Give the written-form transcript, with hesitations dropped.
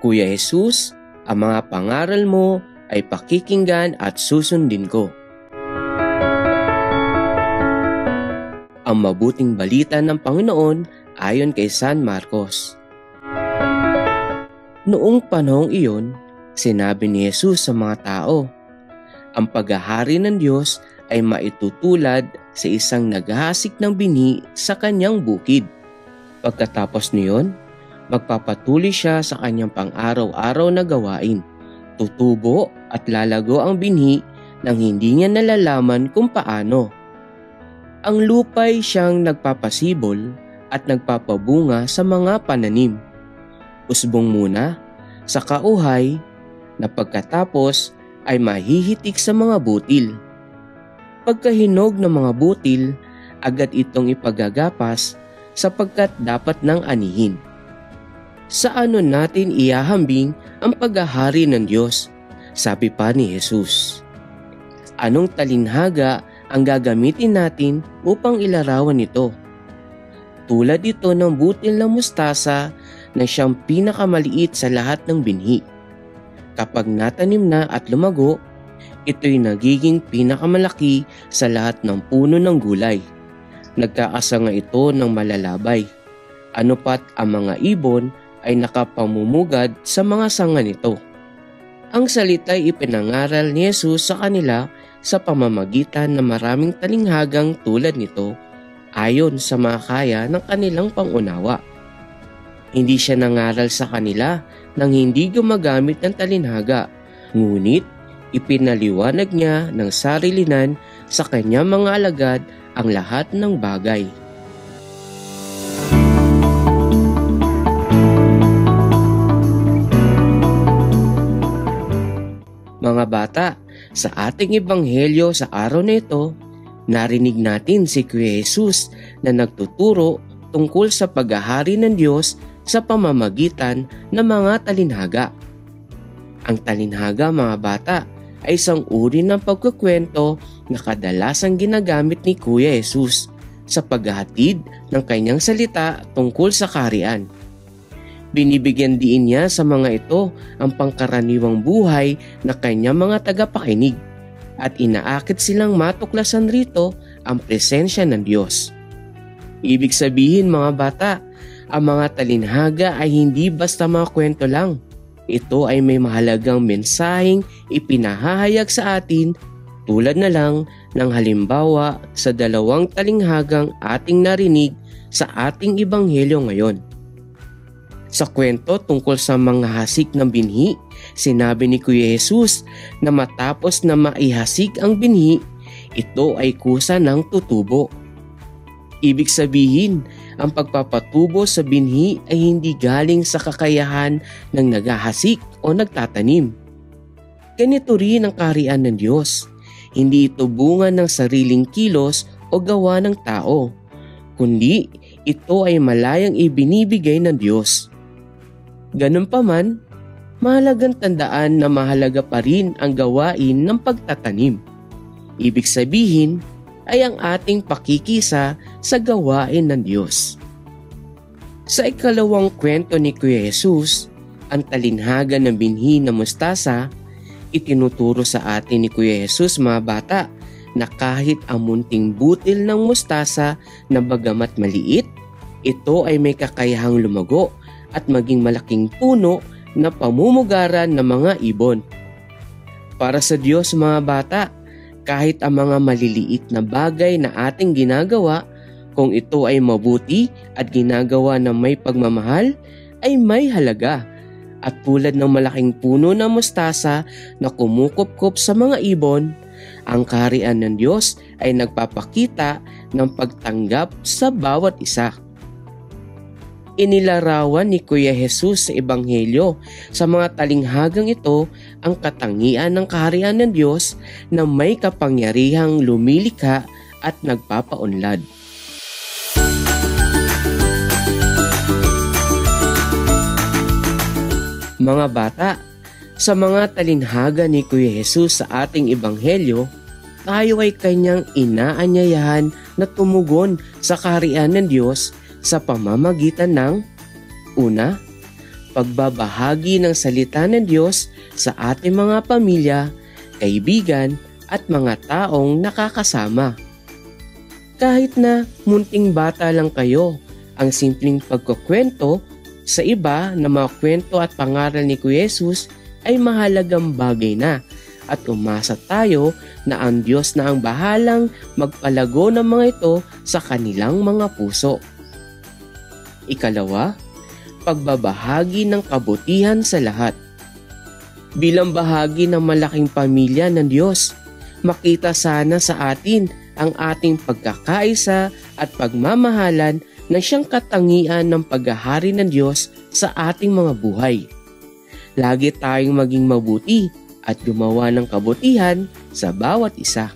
Kuya Jesus, ang mga pangaral mo ay pakikinggan at susundin ko. Ang mabuting balita ng Panginoon ayon kay San Marcos. Noong panahong iyon, sinabi ni Jesus sa mga tao, ang paghahari ng Diyos ay maitutulad sa isang naghahasik ng binhi sa kanyang bukid. Pagkatapos niyon, magpapatuloy siya sa kanyang pang-araw-araw na gawain. Tutubo at lalago ang binhi nang hindi niya nalalaman kung paano. Ang lupa'y siyang nagpapasibol at nagpapabunga sa mga pananim. Usbong muna sa kauhay na pagkatapos ay mahihitik sa mga butil. Pagkahinog ng mga butil, agad itong ipagagapas sapagkat dapat nang anihin. Sa ano natin iahambing ang paghahari ng Diyos? Sabi pa ni Jesus. Anong talinhaga ang gagamitin natin upang ilarawan ito? Tulad ito ng butil ng mustasa na siyang pinakamaliit sa lahat ng binhi. Kapag natanim na at lumago, ito'y nagiging pinakamalaki sa lahat ng puno ng gulay. Nagkakasanga ito ng malalabay. Ano pat ang mga ibon ay nakapamumugad sa mga sanga nito. Ang salita'y ipinangaral ni Jesus sa kanila sa pamamagitan ng maraming talinghagang tulad nito ayon sa makaya ng kanilang pangunawa. Hindi siya nangaral sa kanila nang hindi gumagamit ng talinhaga, ngunit ipinaliwanag niya ng sarilinan sa kanyang mga alagad ang lahat ng bagay. Mga bata, sa ating ebanghelyo sa araw na ito, narinig natin si Kuya Jesus na nagtuturo tungkol sa paghahari ng Diyos sa pamamagitan ng mga talinhaga. Ang talinhaga, mga bata, ay isang uri ng pagkukwento na kadalasang ginagamit ni Kuya Jesus sa paghahatid ng kanyang salita tungkol sa kaharian. Binibigyan diin niya sa mga ito ang pangkaraniwang buhay na kanyang mga tagapakinig at inaakit silang matuklasan rito ang presensya ng Diyos. Ibig sabihin, mga bata, ang mga talinhaga ay hindi basta mga kwento lang. Ito ay may mahalagang mensaheng ipinahahayag sa atin tulad na lang ng halimbawa sa dalawang talinghagang ating narinig sa ating ebanghelyo ngayon. Sa kwento tungkol sa mga hasik ng binhi, sinabi ni Kuya Jesus na matapos na maihasik ang binhi, ito ay kusa ng tutubo. Ibig sabihin, ang pagpapatubo sa binhi ay hindi galing sa kakayahan ng naghahasik o nagtatanim. Ganito rin ang kaharian ng Diyos. Hindi ito bunga ng sariling kilos o gawa ng tao, kundi ito ay malayang ibinibigay ng Diyos. Ganun pa man, mahalagang tandaan na mahalaga pa rin ang gawain ng pagtatanim. Ibig sabihin ay ang ating pakikisa sa gawain ng Diyos. Sa ikalawang kwento ni Kuya Jesus, ang talinhaga ng binhi na mustasa, itinuturo sa atin ni Kuya Jesus, mga bata, na kahit ang munting butil ng mustasa na bagamat maliit, ito ay may kakayahang lumago at maging malaking puno na pamumugaran ng mga ibon. Para sa Diyos, mga bata, kahit ang mga maliliit na bagay na ating ginagawa, kung ito ay mabuti at ginagawa na may pagmamahal, ay may halaga. At tulad ng malaking puno na mustasa na kumukupkup sa mga ibon, ang kaharian ng Diyos ay nagpapakita ng pagtanggap sa bawat isa. Inilarawan ni Kuya Jesus sa ebanghelyo sa mga talinghagang ito ang katangian ng kaharian ng Diyos na may kapangyarihang lumilikha at nagpapaunlad. Mga bata, sa mga talinhaga ni Kuya Jesus sa ating ebanghelyo, tayo ay kanyang inaanyayahan na tumugon sa kaharian ng Diyos sa pamamagitan ng una, pagbabahagi ng salita ng Diyos sa ating mga pamilya, kaibigan at mga taong nakakasama. Kahit na munting bata lang kayo, ang simpleng pagkukwento sa iba na mga kwento at pangaral ni Kuya Jesus ay mahalagang bagay na, at umasa tayo na ang Diyos na ang bahalang magpalago ng mga ito sa kanilang mga puso. Ikalawa, pagbabahagi ng kabutihan sa lahat. Bilang bahagi ng malaking pamilya ng Diyos, makita sana sa atin ang ating pagkakaisa at pagmamahalan na siyang katangian ng paghahari ng Diyos sa ating mga buhay. Lagi tayong maging mabuti at gumawa ng kabutihan sa bawat isa.